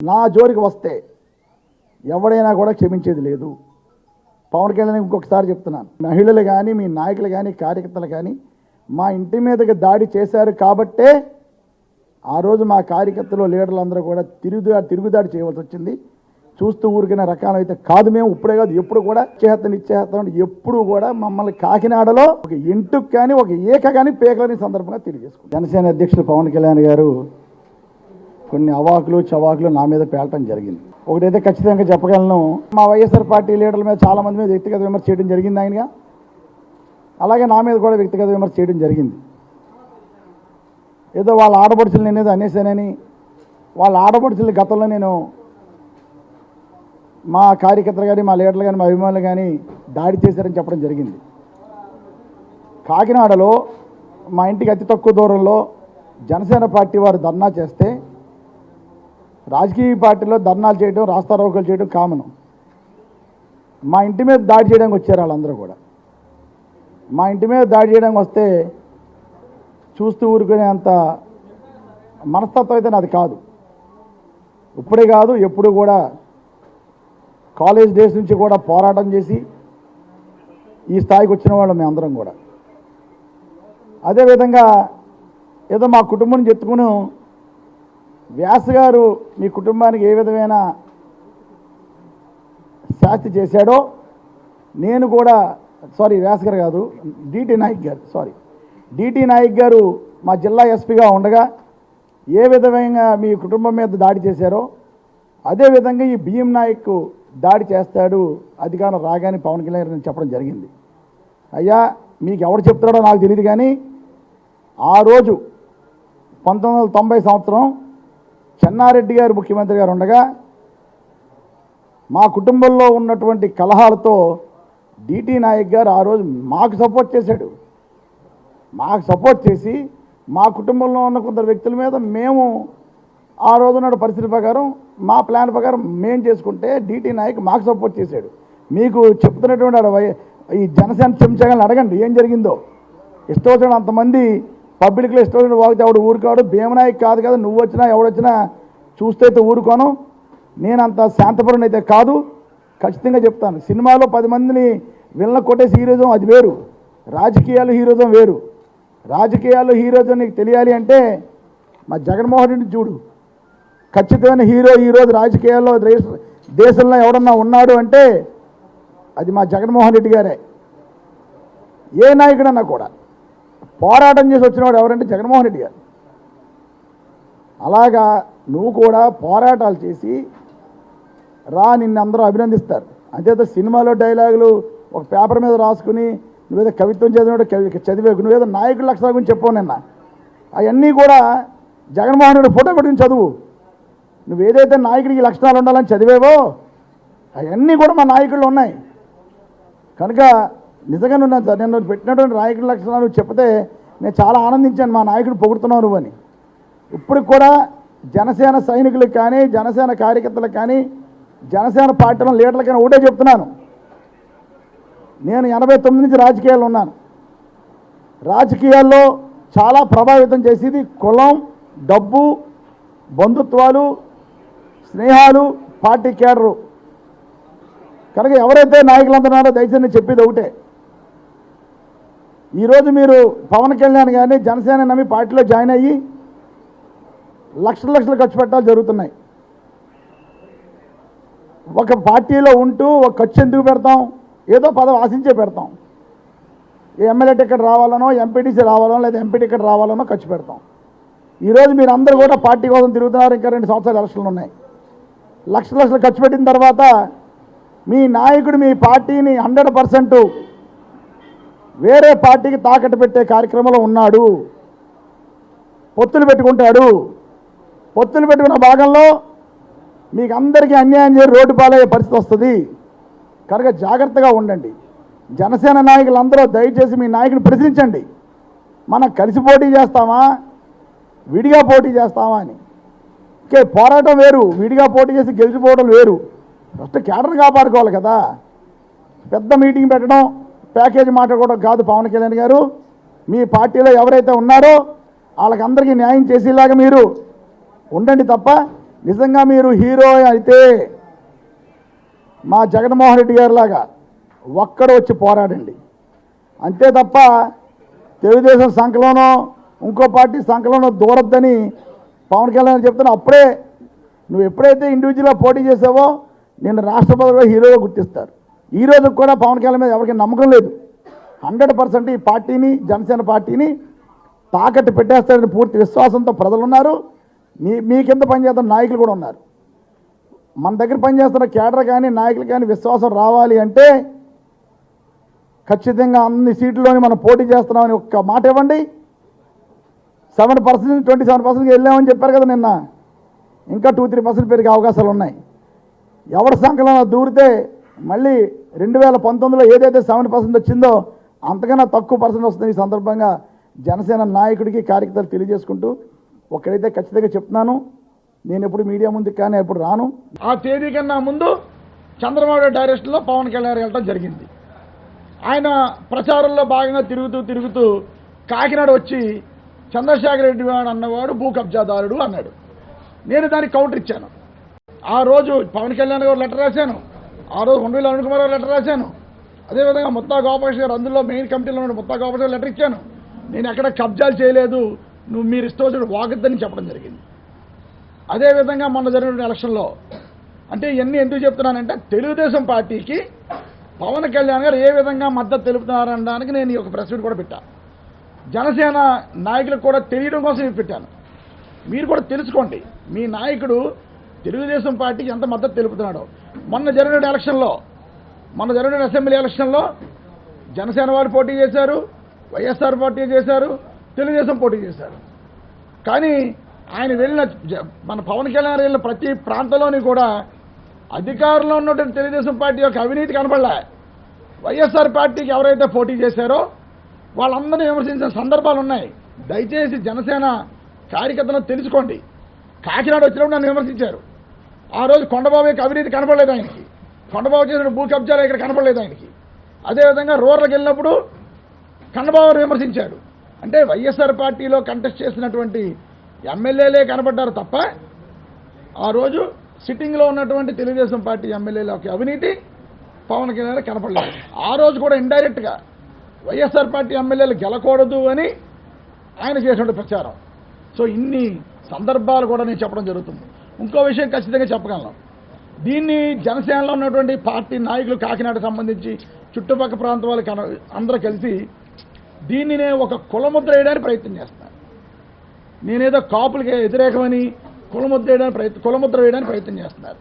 నా జోలికి వస్తే ఎవడైనా కూడా క్షమించేది లేదు. పవన్ కళ్యాణ్ ఇంకొకసారి చెప్తున్నాను, మహిళలు కానీ మీ నాయకులు కానీ కార్యకర్తలు కానీ మా ఇంటి మీదకి దాడి చేశారు కాబట్టే ఆ రోజు మా కార్యకర్తలు లీడర్లు అందరూ కూడా తిరుగుదాడి చేయవలసి వచ్చింది. చూస్తూ ఊరికిన రకాలైతే కాదు, మేము ఇప్పుడే కాదు ఎప్పుడు కూడా నిశ్చేస్తాం ఎప్పుడు కూడా మమ్మల్ని కాకినాడలో ఒక ఇంటుకు కానీ ఒక ఏక కానీ పేకలని సందర్భంగా తెలియజేసుకుంటాం. జనసేన అధ్యక్షులు పవన్ కళ్యాణ్ గారు కొన్ని అవాకులు చవాకులు నా మీద పేలటం జరిగింది. ఒకటైతే ఖచ్చితంగా చెప్పగలను, మా వైఎస్ఆర్ పార్టీ లీడర్ల మీద చాలామంది మీద వ్యక్తిగత విమర్శ చేయడం జరిగింది ఆయనగా, అలాగే నా మీద కూడా వ్యక్తిగత విమర్శ చేయడం జరిగింది. ఏదో వాళ్ళ ఆడపడుచులు నేనేదో అనేసానని, వాళ్ళ ఆడపడుచుల గతంలో నేను మా కార్యకర్తలు కానీ మా లీడర్లు కానీ మా అభిమానులు కానీ దాడి చేశారని చెప్పడం జరిగింది. కాకినాడలో మా ఇంటికి అతి తక్కువ దూరంలో జనసేన పార్టీ వారు ధర్నా చేస్తే, రాజకీయ పార్టీలో ధర్నాలు చేయడం రాస్తారోకలు చేయడం కామను. మా ఇంటి మీద దాడి చేయడానికి వచ్చారు వాళ్ళందరూ కూడా. మా ఇంటి మీద దాడి చేయడానికి వస్తే చూస్తూ ఊరుకునే అంత మనస్తత్వం అయితే నాది కాదు. ఇప్పుడే కాదు ఎప్పుడు కూడా కాలేజ్ డేస్ నుంచి కూడా పోరాటం చేసి ఈ స్థాయికి వచ్చిన వాళ్ళం మేమందరం కూడా. అదేవిధంగా ఏదో మా కుటుంబం చెప్పుకుని వ్యాస గారు మీ కుటుంబానికి ఏ విధమైన శాస్తి చేశాడో నేను కూడా, వ్యాస గారు కాదు, డిటి నాయక్ గారు మా జిల్లా ఎస్పీగా ఉండగా ఏ విధంగా మీ కుటుంబం మీద దాడి చేశారో అదేవిధంగా ఈ బిఎం నాయక్ దాడి చేస్తాడు అధికారం రాగానే పవన్ కళ్యాణ్ చెప్పడం జరిగింది. అయ్యా మీకు ఎవరు చెప్తాడో నాకు తెలియదు, కానీ ఆ రోజు 1990 సంవత్సరం చెన్నారెడ్డి గారు ముఖ్యమంత్రి గారు ఉండగా మా కుటుంబంలో ఉన్నటువంటి కలహాలతో డిటి నాయక్ గారు ఆ రోజు మాకు సపోర్ట్ చేశాడు. మాకు సపోర్ట్ చేసి మా కుటుంబంలో ఉన్న కొందరు వ్యక్తుల మీద మేము ఆ రోజున్న పరిస్థితి ప్రకారం మా ప్లాన్ ప్రకారం మేము చేసుకుంటే డిటి నాయక్ మాకు సపోర్ట్ చేశాడు. మీకు చెప్తున్నటువంటి ఈ జనసేన చెంచగాలను అడగండి ఏం జరిగిందో. ఇష్టం వచ్చిన అంతమంది పబ్లిక్లో ఇష్టం వచ్చిన వాగితే ఎవడు ఊరుకోడు. భీమనాయక్ కాదు కదా, నువ్వు వచ్చినా ఎవడొచ్చినా చూస్తే అయితే ఊరుకోను. నేనంత శాంతపురం అయితే కాదు, ఖచ్చితంగా చెప్తాను. సినిమాలో 10 మందిని విలన కొట్టేసి హీరోజం అది వేరు, రాజకీయాలు హీరోజం వేరు. రాజకీయాల్లో హీరోజం నీకు తెలియాలి అంటే మా జగన్మోహన్ రెడ్డి చూడు. ఖచ్చితమైన హీరో ఈరోజు రాజకీయాల్లో దేశంలో ఎవడన్నా ఉన్నాడు అంటే అది మా జగన్మోహన్ రెడ్డి గారే. ఏ నాయకుడన్నా కూడా పోరాటం చేసి వచ్చినవాడు ఎవరంటే జగన్మోహన్ రెడ్డి గారు. అలాగా నువ్వు కూడా పోరాటాలు చేసి నిన్ను అందరూ అభినందిస్తారు. అంతేతో సినిమాలో డైలాగులు ఒక పేపర్ మీద రాసుకుని నువ్వేదో కవిత్వం చదివేకు నువ్వేదో నాయకుల లక్షణాల గురించి చెప్పావు నిన్న. అవన్నీ కూడా జగన్మోహన్ రెడ్డి ఫోటో పెట్టుకుని చదువు. నువ్వు ఏదైతే నాయకుడికి లక్షణాలు ఉండాలని చదివేవో అవన్నీ కూడా మా నాయకుల్లో ఉన్నాయి. కనుక నిజంగా నేను పెట్టినటువంటి నాయకుడి లక్షణాలు చెప్తే నేను చాలా ఆనందించాను. మా నాయకుడు పొగుడుతున్నావు నువ్వు అని. ఇప్పుడు కూడా జనసేన సైనికులకు కానీ జనసేన కార్యకర్తలకు కానీ జనసేన పార్టీలో లీడర్లకు కానీ ఒకటే చెప్తున్నాను, నేను 89 నుంచి రాజకీయాల్లో ఉన్నాను. రాజకీయాల్లో చాలా ప్రభావితం చేసేది కులం, డబ్బు, బంధుత్వాలు, స్నేహాలు, పార్టీ కేడరు. కనుక ఎవరైతే నాయకులందరూ ఉన్నారో దయచేసి నేను చెప్పేది ఒకటే, ఈరోజు మీరు పవన్ కళ్యాణ్ గారిని జనసేన నమ్మి పార్టీలో జాయిన్ అయ్యి లక్షలు ఖర్చు పెట్టాలి జరుగుతున్నాయి. ఒక పార్టీలో ఉంటూ ఒక ఖర్చు ఎందుకు పెడతాం? ఏదో పదవి ఆశించే పెడతాం. ఎమ్మెల్యే టికెట్ రావాలనో, ఎంపీటీసీ రావాలనో, లేదా ఎంపీ టికెట్ రావాలనో ఖర్చు పెడతాం. ఈరోజు మీరు అందరూ కూడా పార్టీ కోసం తిరుగుతున్నారు. ఇంకా 2 సంవత్సరాలు ఎలక్షన్లు ఉన్నాయి. లక్షలు ఖర్చు పెట్టిన తర్వాత మీ నాయకుడు మీ పార్టీని 100% వేరే పార్టీకి తాకట్టు పెట్టే కార్యక్రమంలో ఉన్నాడు. పొత్తులు పెట్టుకుంటాడు. పొత్తులు పెట్టుకున్న భాగంలో మీకు అందరికీ అన్యాయం చేసి రోడ్డు పాలయ్యే పరిస్థితి వస్తుంది. కనుక జాగ్రత్తగా ఉండండి. జనసేన నాయకులందరూ దయచేసి మీ నాయకుడిని ప్రశ్నించండి. మనం కలిసి పోటీ చేస్తామా, విడిగా పోటీ చేస్తామా అని. పోరాటం వేరు, విడిగా పోటీ చేసి గెలిచిపోవడం వేరు. ఫస్ట్ కేడర్ కాపాడుకోవాలి కదా. పెద్ద మీటింగ్ పెట్టడం, ప్యాకేజీ మాట్లాడుకోవడం కాదు. పవన్ కళ్యాణ్ గారు మీ పార్టీలో ఎవరైతే ఉన్నారో వాళ్ళకందరికీ న్యాయం చేసేలాగా మీరు ఉండండి తప్ప నిజంగా మీరు హీరో అయితే మా జగన్మోహన్ రెడ్డి గారి లాగా ఒక్కడ వచ్చి పోరాడండి. అంతే తప్ప తెలుగుదేశం సంకలనం ఇంకో పార్టీ సంకలనం దూరద్దని పవన్ కళ్యాణ్ చెప్తున్నా. అప్పుడే నువ్వు ఎప్పుడైతే ఇండివిజువల్గా పోటీ చేసావో నిన్ను రాష్ట్రపతిగా హీరోగా గుర్తిస్తారు. ఈ రోజు కూడా పవన్ కళ్యాణ్ మీద ఎవరికి నమ్మకం లేదు. 100% ఈ పార్టీని, జనసేన పార్టీని తాకట్టు పెట్టేస్తారని పూర్తి విశ్వాసంతో ప్రజలు ఉన్నారు. మీ కింద పనిచేస్తున్న నాయకులు కూడా ఉన్నారు. మన దగ్గర పనిచేస్తున్న కేడర్ కానీ నాయకులు కానీ విశ్వాసం రావాలి అంటే ఖచ్చితంగా అన్ని సీట్లలోని మనం పోటీ చేస్తున్నామని ఒక్క మాట ఇవ్వండి. 7% 27% వెళ్ళామని చెప్పారు కదా నిన్న. ఇంకా 2-3% పెరిగే అవకాశాలు ఉన్నాయి. ఎవరి సంకలనం దూరితే మళ్ళీ 2019లో ఏదైతే 7% వచ్చిందో అంతకన్నా తక్కువ పర్సెంట్ వస్తుంది. ఈ సందర్భంగా జనసేన నాయకుడికి కార్యకర్తలు తెలియజేసుకుంటూ ఒక్కడైతే ఖచ్చితంగా చెప్తున్నాను, నేను ఎప్పుడు మీడియా ముందుకు కానీ ఎప్పుడు రాను. ఆ తేదీ కన్నా ముందు చంద్రబాబు డైరెక్షన్లో పవన్ కళ్యాణ్ వెళ్ళడం జరిగింది. ఆయన ప్రచారంలో భాగంగా తిరుగుతూ కాకినాడ వచ్చి చంద్రశేఖర్ రెడ్డి వాడు అన్నవాడు భూ కబ్జాదారుడు అన్నాడు. నేను దానికి కౌంటర్ ఇచ్చాను. ఆ రోజు పవన్ కళ్యాణ్ గారు లెటర్ రాశాను, ఆ రోజు కొండవీళ్ళ అరుణ్ కుమార్ గారు లెటర్ రాశాను, అదేవిధంగా ముత్తా గోపాల్ గారు అందులో మెయిన్ కమిటీలో ఉన్న ముత్తా గోపాల్ గారు లెటర్ ఇచ్చాను. నేను ఎక్కడ కబ్జాలు చేయలేదు, మీరు ఇష్టం వాగద్దని చెప్పడం జరిగింది. అదేవిధంగా మొన్న జరిగిన ఎలక్షన్లో అంటే ఇవన్నీ ఎందుకు చెప్తున్నానంటే తెలుగుదేశం పార్టీకి పవన్ కళ్యాణ్ గారు ఏ విధంగా మద్దతు తెలుపుతున్నారనడానికి నేను ఈ ఒక ప్రెస్ మీట్ కూడా పెట్టాను. జనసేన నాయకులకు కూడా తెలియడం కోసం ఇది పెట్టాను. మీరు కూడా తెలుసుకోండి మీ నాయకుడు తెలుగుదేశం పార్టీకి ఎంత మద్దతు తెలుపుతున్నాడో. మొన్న జరిగిన ఎలక్షన్లో, మొన్న జరిగిన అసెంబ్లీ ఎలక్షన్లో జనసేన వారు పోటీ చేశారు, వైఎస్ఆర్ పోటీ చేశారు, తెలుగుదేశం పోటీ చేశారు. కానీ ఆయన వెళ్ళిన మన పవన్ కళ్యాణ్ వెళ్ళిన ప్రతి ప్రాంతంలోని కూడా అధికారంలో ఉన్నటువంటి తెలుగుదేశం పార్టీ యొక్క అవినీతి కనపడలే. వైఎస్ఆర్ పార్టీకి ఎవరైతే పోటీ చేశారో వాళ్ళందరినీ విమర్శించిన సందర్భాలు ఉన్నాయి. దయచేసి జనసేన కార్యకర్తలను తెలుసుకోండి. కాకినాడ వచ్చినప్పుడు నన్ను విమర్శించారు. ఆ రోజు కొండబాబు యొక్క అవినీతి కనపడలేదు ఆయనకి, కొండబాబు చేసిన భూ కబ్జాలు ఇక్కడ కనపడలేదు ఆయనకి. అదేవిధంగా రూరల్కి వెళ్ళినప్పుడు కన్నబాబును విమర్శించారు. అంటే వైఎస్ఆర్ పార్టీలో కంటెస్ట్ చేసినటువంటి ఎమ్మెల్యేలే కనపడ్డారు తప్ప ఆ రోజు సిట్టింగ్లో ఉన్నటువంటి తెలుగుదేశం పార్టీ ఎమ్మెల్యేల యొక్క అవినీతి పవన్ కళ్యాణ్ కనపడలేదు. ఆ రోజు కూడా ఇండైరెక్ట్గా వైఎస్ఆర్ పార్టీ ఎమ్మెల్యేలు గెలకూడదు అని ఆయన చేసినటువంటి ప్రచారం. సో ఇన్ని సందర్భాలు కూడా నేను చెప్పడం జరుగుతుంది. ఇంకో విషయం ఖచ్చితంగా చెప్పగలను, దీన్ని జనసేనలో ఉన్నటువంటి పార్టీ నాయకులు కాకినాడకు సంబంధించి చుట్టుపక్కల ప్రాంతం వాళ్ళు అందరూ కలిసి దీనినే ఒక కులముద్ర వేయడానికి ప్రయత్నం చేస్తున్నారు. నేనేదో కాపులకి వ్యతిరేకమని కులముద్ర వేయడానికి ప్రయత్నం చేస్తున్నారు.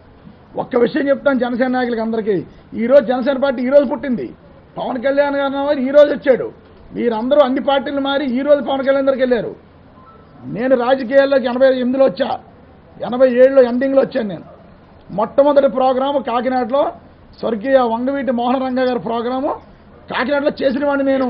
ఒక్క విషయం చెప్తాను జనసేన నాయకులకి అందరికీ, ఈరోజు జనసేన పార్టీ ఈరోజు పుట్టింది. పవన్ కళ్యాణ్ గారు ఈరోజు వచ్చాడు. మీరందరూ అన్ని పార్టీలు మారి ఈరోజు పవన్ కళ్యాణ్ దగ్గరికి వెళ్ళారు. నేను రాజకీయాల్లోకి 88లో వచ్చా, 87లో ఎండింగ్లో వచ్చాను. నేను మొట్టమొదటి ప్రోగ్రాము కాకినాడలో స్వర్గీయ వంగవీటి మోహన రంగ గారి ప్రోగ్రాము కాకినాడలో చేసిన వాడిని నేను.